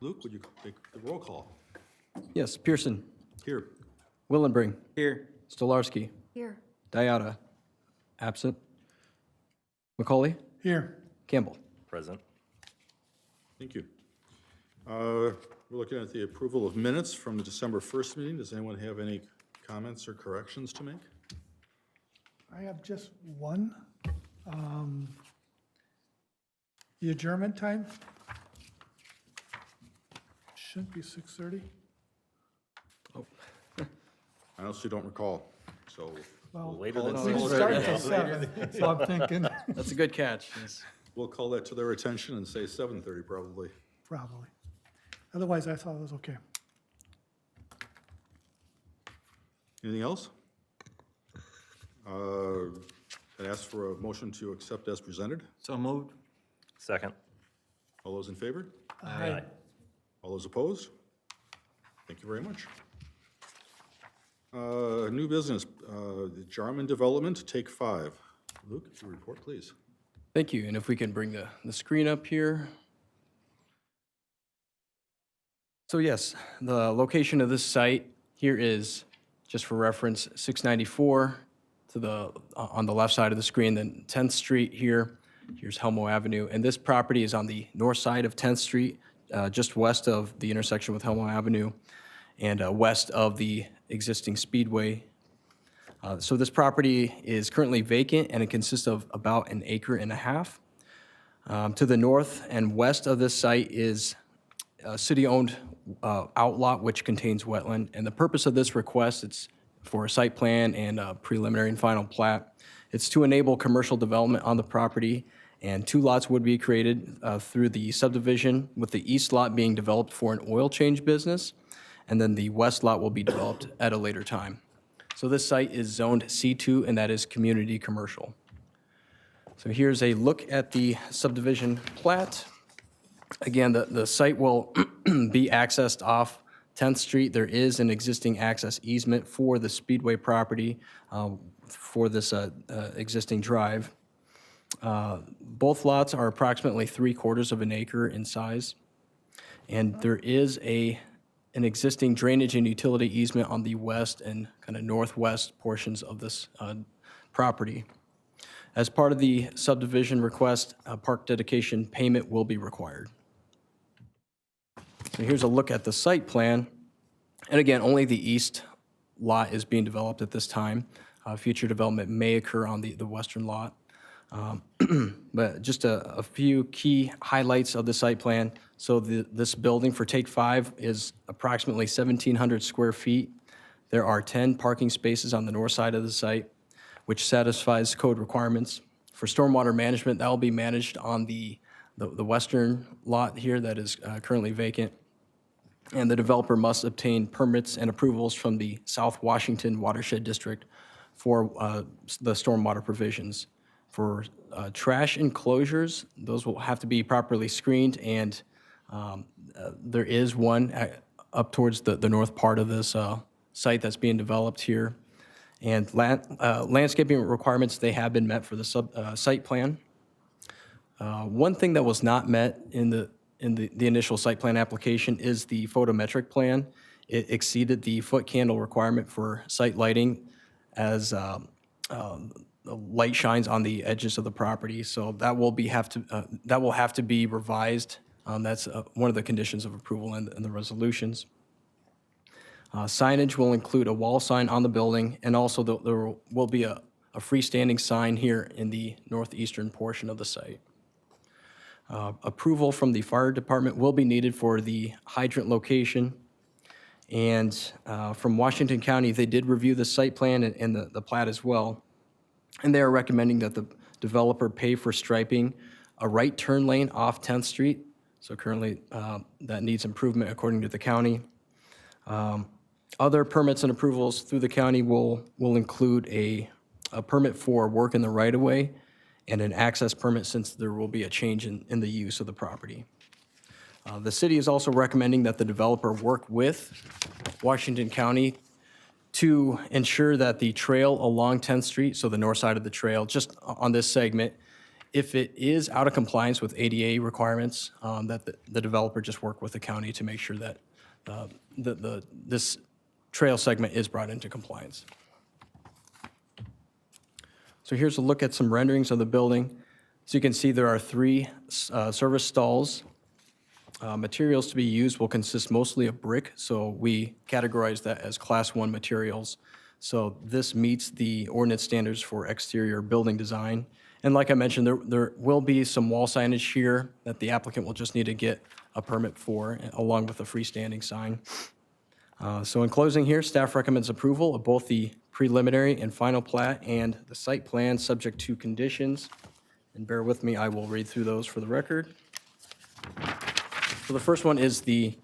Luke, would you make the roll call? Yes, Pearson, Here. Willenbring, Here. Stolarski, Here. Diata, absent. Macaulay, Here. Campbell. Present. Thank you. We're looking at the approval of minutes from the December 1st meeting. Does anyone have any comments or corrections to make? I have just one. The adjournment time shouldn't be 6:30. I honestly don't recall, so Well, Later than we didn't 6:30. start until 7, so I'm thinking That's a good catch. Yes. we'll call that to their attention and say 7:30 probably. probably. Otherwise, I thought it was okay. Anything else? I'd ask for a motion to accept as presented. So moved. Second. All those in favor? Aye. All those opposed? Thank you very much. New business, the Jarman development, take 5. Luke, your report, please. Thank you. And if we can bring the screen up here. So yes, the location of this site here is, just for reference, 694 to the on the left side of the screen, then 10th Street here. Here's Helmo Avenue, and this property is on the north side of 10th Street, just west of the intersection with Helmo Avenue, and west of the existing speedway. So this property is currently vacant, and it consists of about 1.5 acres. To the north and west of this site is a city-owned outlot which contains wetland. And the purpose of this request, it's for a site plan and a preliminary and final plat. It's to enable commercial development on the property, and 2 lots would be created through the subdivision, with the east lot being developed for an oil change business, and then the west lot will be developed at a later time. So this site is zoned C2, and that is community commercial. So here's a look at the subdivision plat. Again, the site will be accessed off 10th Street. There is an existing access easement for the Speedway property for this existing drive. Both lots are approximately 3/4 of an acre in size. And there is an existing drainage and utility easement on the west and kind of northwest portions of this property. As part of the subdivision request, a park dedication payment will be required. So here's a look at the site plan. And again, only the east lot is being developed at this time. Future development may occur on the western lot. But just a few key highlights of the site plan. So this building for Take 5 is approximately 1,700 square feet. There are 10 parking spaces on the north side of the site, which satisfies code requirements. For stormwater management, that will be managed on the western lot here that is currently vacant. And the developer must obtain permits and approvals from the South Washington Watershed District for the stormwater provisions. For trash enclosures, those will have to be properly screened, and there is one up towards the north part of this site that's being developed here. And landscaping requirements, they have been met for the site plan. One thing that was not met in the initial site plan application is the photometric plan. It exceeded the foot candle requirement for site lighting as the light shines on the edges of the property. So that will have to be revised. That's one of the conditions of approval in the resolutions. Signage will include a wall sign on the building, and also there will be a freestanding sign here in the northeastern portion of the site. Approval from the fire department will be needed for the hydrant location. And from Washington County, they did review the site plan and the plat as well. And they are recommending that the developer pay for striping a right turn lane off 10th Street. So currently, that needs improvement according to the county. Other permits and approvals through the county will include a permit for work in the right-of-way and an access permit, since there will be a change in the use of the property. The city is also recommending that the developer work with Washington County to ensure that the trail along 10th Street, so the north side of the trail, just on this segment, If it is out of compliance with ADA requirements, that the developer just work with the county to make sure that this trail segment is brought into compliance. So here's a look at some renderings of the building. So you can see there are 3 service stalls. Materials to be used will consist mostly of brick, so we categorize that as Class 1 materials. So this meets the ordinance standards for exterior building design. And like I mentioned, there will be some wall signage here that the applicant will just need to get a permit for, along with a freestanding sign. So in closing here, staff recommends approval of both the preliminary and final plat and the site plan, subject to conditions. And bear with me, I will read through those for the record. So the first one is the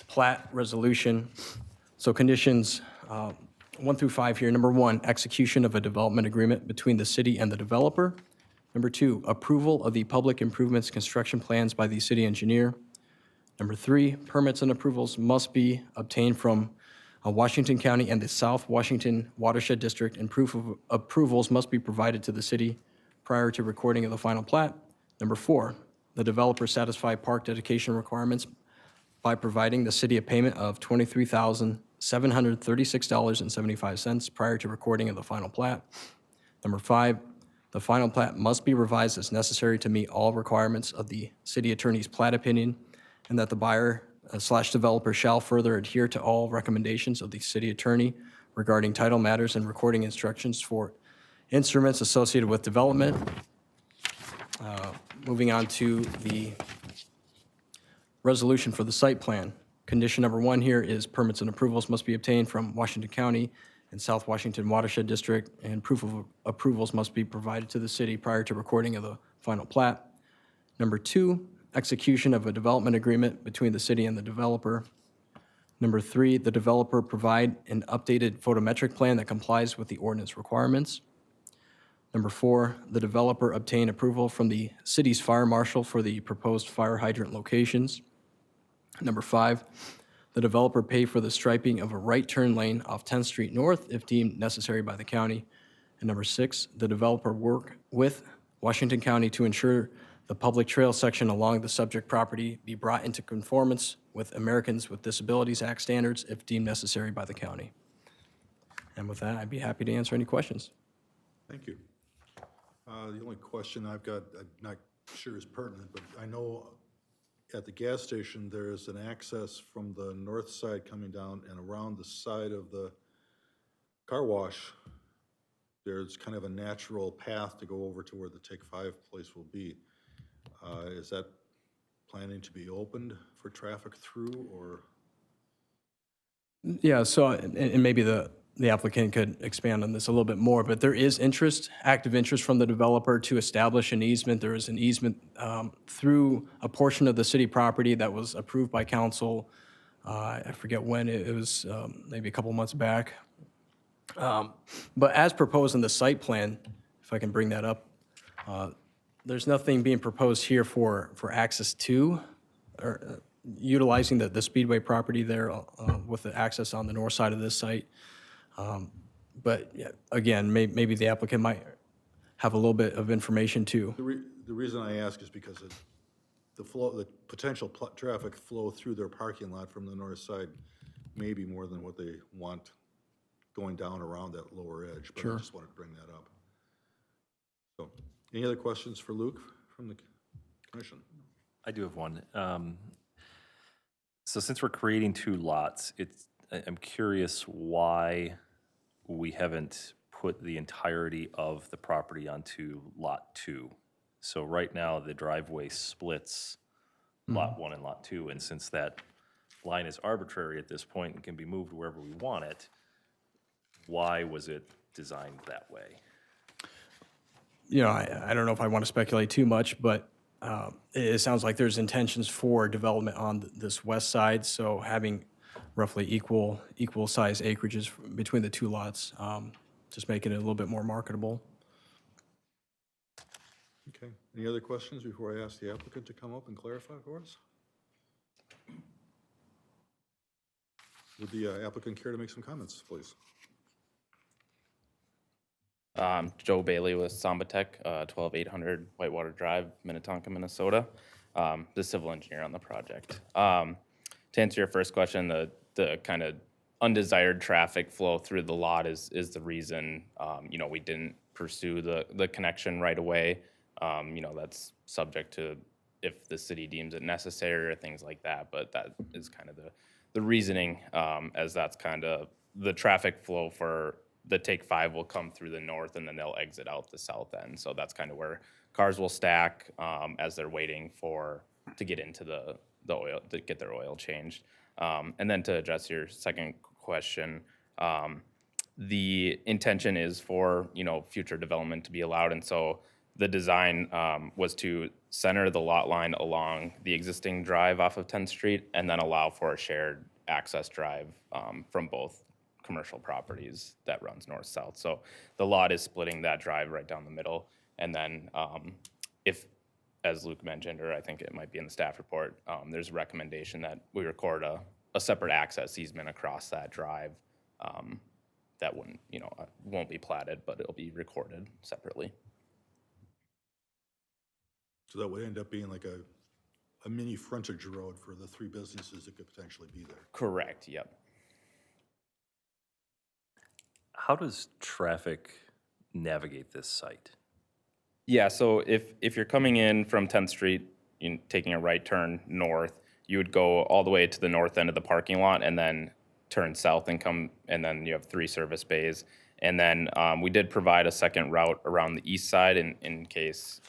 plat resolution. So conditions 1 through 5 here. Number 1, execution of a development agreement between the city and the developer. Number 2, approval of the public improvements construction plans by the city engineer. Number 3, permits and approvals must be obtained from Washington County and the South Washington Watershed District, and proof of approvals must be provided to the city prior to recording of the final plat. Number 4, the developer satisfy park dedication requirements by providing the city a payment of $23,736.75 prior to recording of the final plat. Number 5, the final plat must be revised as necessary to meet all requirements of the city attorney's plat opinion, and that the buyer / developer shall further adhere to all recommendations of the city attorney regarding title matters and recording instructions for instruments associated with development. Moving on to the resolution for the site plan. Condition number 1 here is permits and approvals must be obtained from Washington County and South Washington Watershed District, and proof of approvals must be provided to the city prior to recording of the final plat. Number 2, execution of a development agreement between the city and the developer. Number 3, the developer provide an updated photometric plan that complies with the ordinance requirements. Number 4, the developer obtain approval from the city's fire marshal for the proposed fire hydrant locations. Number 5, the developer pay for the striping of a right turn lane off 10th Street North if deemed necessary by the county. And number 6, the developer work with Washington County to ensure the public trail section along the subject property be brought into conformance with Americans with Disabilities Act standards if deemed necessary by the county. And with that, I'd be happy to answer any questions. Thank you. The only question I've got, I'm not sure is pertinent, but I know at the gas station, there is an access from the north side coming down and around the side of the car wash. There's kind of a natural path to go over to where the Take 5 place will be. Is that planning to be opened for traffic through, or? Yeah, so, and maybe the applicant could expand on this a little bit more, but there is interest, active interest from the developer to establish an easement. There is an easement through a portion of the city property that was approved by council. I forget when, it was maybe a couple months back. But as proposed in the site plan, if I can bring that up, there's nothing being proposed here for access to, or utilizing the Speedway property there with the access on the north side of this site. But yeah, again, maybe the applicant might have a little bit of information too. The reason I ask is because the potential traffic flow through their parking lot from the north side may be more than what they want going down around that lower edge, but I just wanted to bring that up. So, any other questions for Luke from the commission? I do have one. So since we're creating 2 lots, I'm curious why we haven't put the entirety of the property onto Lot 2. So right now, the driveway splits Lot 1 and Lot 2, and since that line is arbitrary at this point and can be moved wherever we want it, why was it designed that way? You know, I don't know if I want to speculate too much, but it sounds like there's intentions for development on this west side, so having roughly equal size acreages between the 2 lots, just making it a little bit more marketable. Okay, any other questions before I ask the applicant to come up and clarify for us? Would the applicant care to make some comments, please? Joe Bailey with Sambatech, 12800 Whitewater Drive, Minnetonka, Minnesota. The civil engineer on the project. To answer your first question, the kind of undesired traffic flow through the lot is the reason, we didn't pursue the connection right away. That's subject to if the city deems it necessary or things like that, but that is kind of the reasoning, as that's kind of the traffic flow for the Take 5 will come through the north and then they'll exit out the south end. So that's kind of where cars will stack as they're waiting to get into the oil, to get their oil changed. And then to address your second question, the intention is for, future development to be allowed. And so the design was to center the lot line along the existing drive off of 10th Street and then allow for a shared access drive from both commercial properties that runs north-south. So the lot is splitting that drive right down the middle. And then if, as Luke mentioned, or I think it might be in the staff report, there's a recommendation that we record a separate access easement across that drive that won't be platted, but it'll be recorded separately. So that would end up being like a mini frontage road for the three businesses that could potentially be there. Correct, yep. How does traffic navigate this site? Yeah, so if you're coming in from 10th Street, taking a right turn north, you would go all the way to the north end of the parking lot and then turn south and then you have 3 service bays. And then we did provide a second route around the east side in case,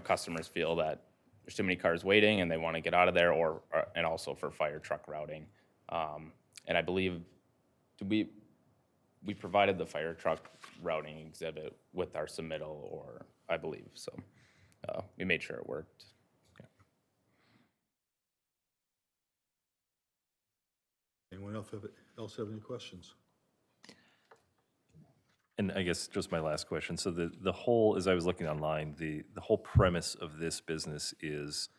customers feel that there's too many cars waiting and they want to get out of there, and also for fire truck routing. And I believe, we provided the fire truck routing exhibit with our submittal, or I believe, so we made sure it worked. Anyone else have any questions? And I guess just my last question. So the whole, as I was looking online, the whole premise of this business is,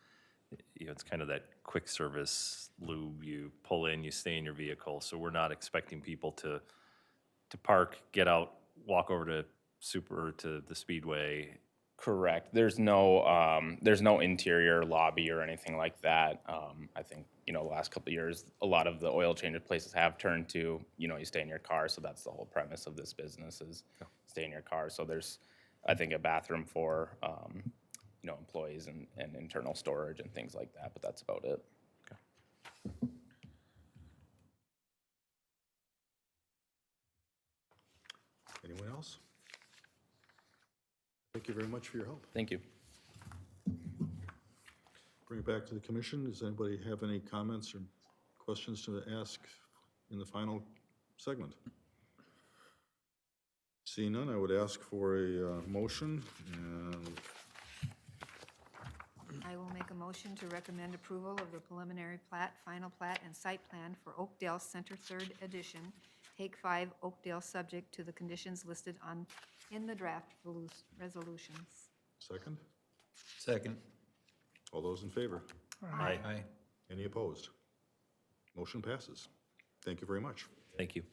it's kind of that quick service lube. You pull in, you stay in your vehicle. So we're not expecting people to park, get out, walk over to the Speedway. Correct. There's no interior lobby or anything like that. I think, the last couple of years, a lot of the oil change places have turned to, you stay in your car. So that's the whole premise of this business is stay in your car. So there's, I think, a bathroom for, employees and internal storage and things like that, but that's about it. Anyone else? Thank you very much for your help. Thank you. Bring it back to the commission. Does anybody have any comments or questions to ask in the final segment? Seeing none, I would ask for a motion, and I will make a motion to recommend approval of the preliminary plat, final plat, and site plan for Oakdale Center 3rd Edition, Take 5 Oakdale, subject to the conditions listed in the draft resolutions. second? Second. All those in favor? Aye. Any opposed? Motion passes. Thank you very much. Thank you.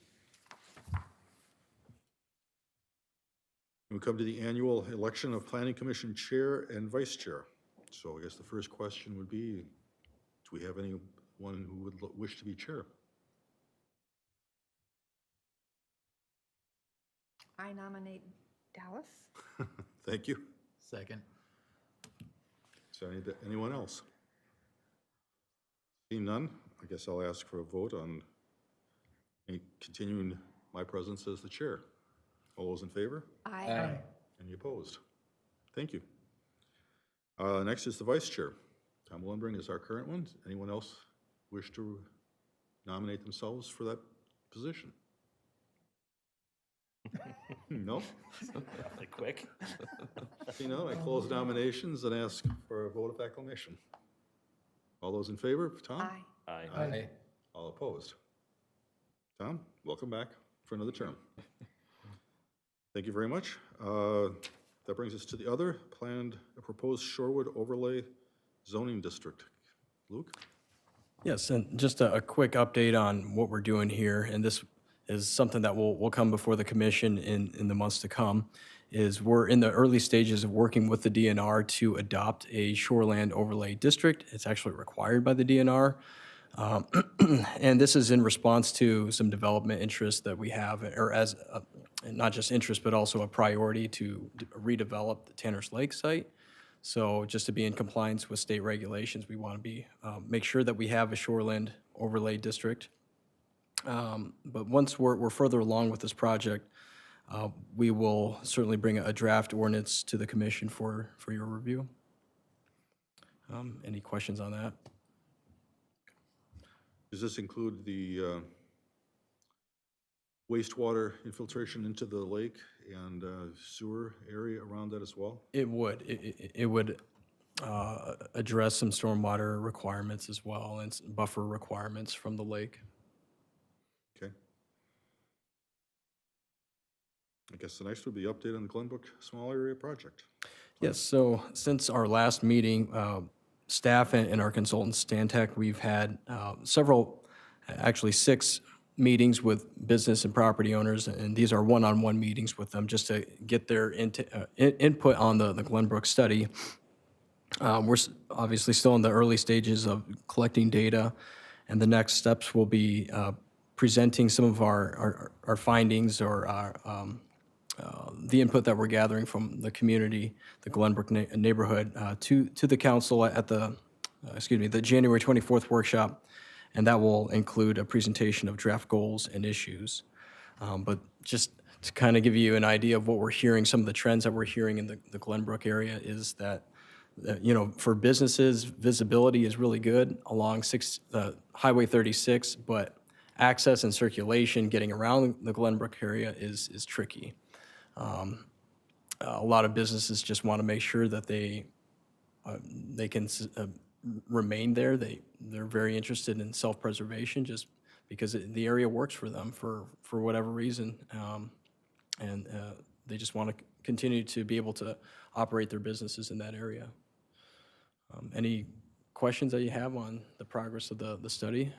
We come to the annual election of Planning Commission Chair and Vice Chair. So I guess the first question would be, do we have anyone who would wish to be chair? I nominate Dallas. Thank you. Second. Is there anyone else? Seeing none, I guess I'll ask for a vote on continuing my presence as the chair. All those in favor? Aye. Any opposed? Thank you. Next is the vice chair. Tom Lundbring is our current one. Anyone else wish to nominate themselves for that position? No? Awfully quick. See, no, I close nominations and ask for a vote of acclamation. All those in favor? Tom? Aye. Aye. All opposed? Tom, welcome back for another term. Thank you very much. That brings us to the other proposed Shorewood Overlay Zoning District. Luke? Yes, and just a quick update on what we're doing here. And this is something that will come before the commission in the months to come, is we're in the early stages of working with the DNR to adopt a shoreland overlay district. It's actually required by the DNR. And this is in response to some development interests that we have, or as, not just interest, but also a priority to redevelop the Tanner's Lake site. So just to be in compliance with state regulations, we want to be, make sure that we have a shoreland overlay district. But once we're further along with this project, we will certainly bring a draft ordinance to the commission for your review. Any questions on that? Does this include the wastewater infiltration into the lake and sewer area around that as well? It would. It would address some stormwater requirements as well and buffer requirements from the lake. Okay. I guess the next would be update on the Glenbrook Small Area Project. Yes, so since our last meeting, staff and our consultant, Stantec, we've had several, actually 6 meetings with business and property owners, and these are one-on-one meetings with them just to get their input on the Glenbrook study. We're obviously still in the early stages of collecting data, and the next steps will be presenting some of our findings or the input that we're gathering from the community, the Glenbrook neighborhood, to the council at the January 24th workshop, and that will include a presentation of draft goals and issues. But just to kind of give you an idea of what we're hearing, some of the trends that we're hearing in the Glenbrook area is that, you know, for businesses, visibility is really good along Highway 36, but access and circulation getting around the Glenbrook area is tricky. A lot of businesses just want to make sure that they can remain there. They're very interested in self-preservation just because the area works for them for whatever reason. And they just want to continue to be able to operate their businesses in that area. Any questions that you have on the progress of the study?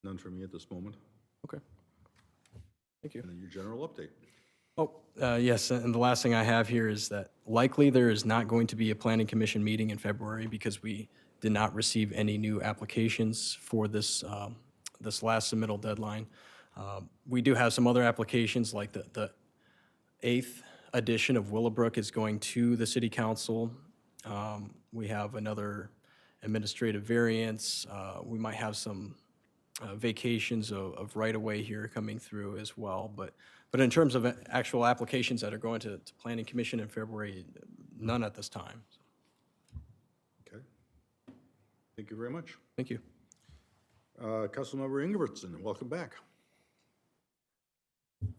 None for me at this moment. Okay. Thank you. And then your general update. Oh, yes, and the last thing I have here is that likely there is not going to be a planning commission meeting in February because we did not receive any new applications for this, this last submittal deadline. We do have some other applications, like the 8th edition of Willowbrook is going to the city council. We have another administrative variance. We might have some vacations of right-of-way here coming through as well. But in terms of actual applications that are going to Planning Commission in February, none at this time. Okay. Thank you very much. Thank you. Councilmember Ingebrigtson, welcome back.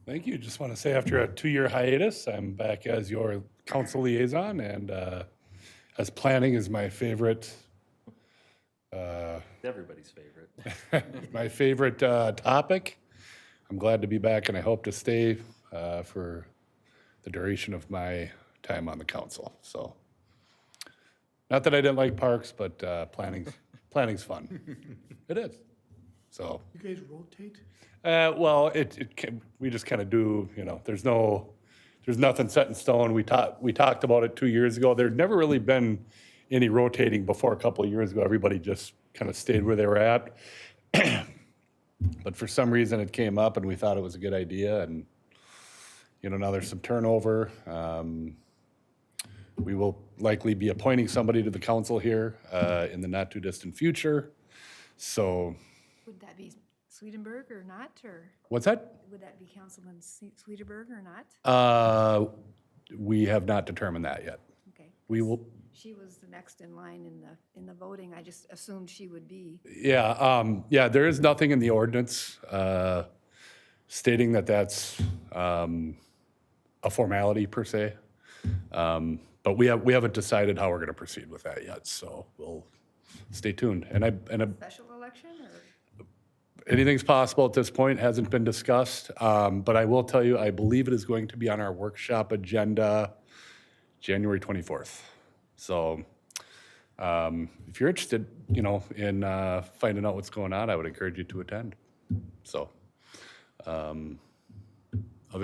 Thank you. Just want to say after a 2-year hiatus, I'm back as your council liaison, and as planning is my favorite. Everybody's favorite. My favorite topic. I'm glad to be back, and I hope to stay for the duration of my time on the council. So, not that I didn't like parks, but planning's fun. It is. So. You guys rotate? Well, we just kind of do. You know, there's nothing set in stone. We talked about it 2 years ago. There'd never really been any rotating before a couple of years ago. Everybody just kind of stayed where they were at. But for some reason it came up and we thought it was a good idea, and you know, now there's some turnover. We will likely be appointing somebody to the council here in the not too distant future. So Would that be Swedenborg or not, or what's that? would that be Councilman Swedenborg or not? We have not determined that yet. Okay. We will. She was the next in line in the voting. I just assumed she would be. Yeah, there is nothing in the ordinance stating that that's a formality per se. But we haven't decided how we're going to proceed with that yet, so we'll stay tuned. And Special election or? anything's possible at this point, hasn't been discussed. But I will tell you, I believe it is going to be on our workshop agenda January 24th. So If you're interested, you know, in finding out what's going on, I would encourage you to attend. So, other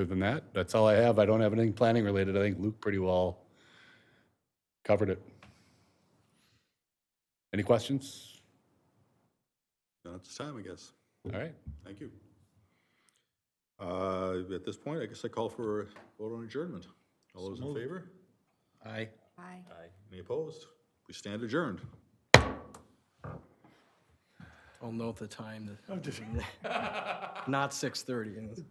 than that, that's all I have. I don't have anything planning related. I think Luke pretty well covered it. Any questions? Not at this time, I guess. All right. Thank you. At this point, I guess I call for a vote on adjournment. All those in favor? Aye. Aye. Any opposed? We stand adjourned. I'll note the time, Oh, just- not 6:30.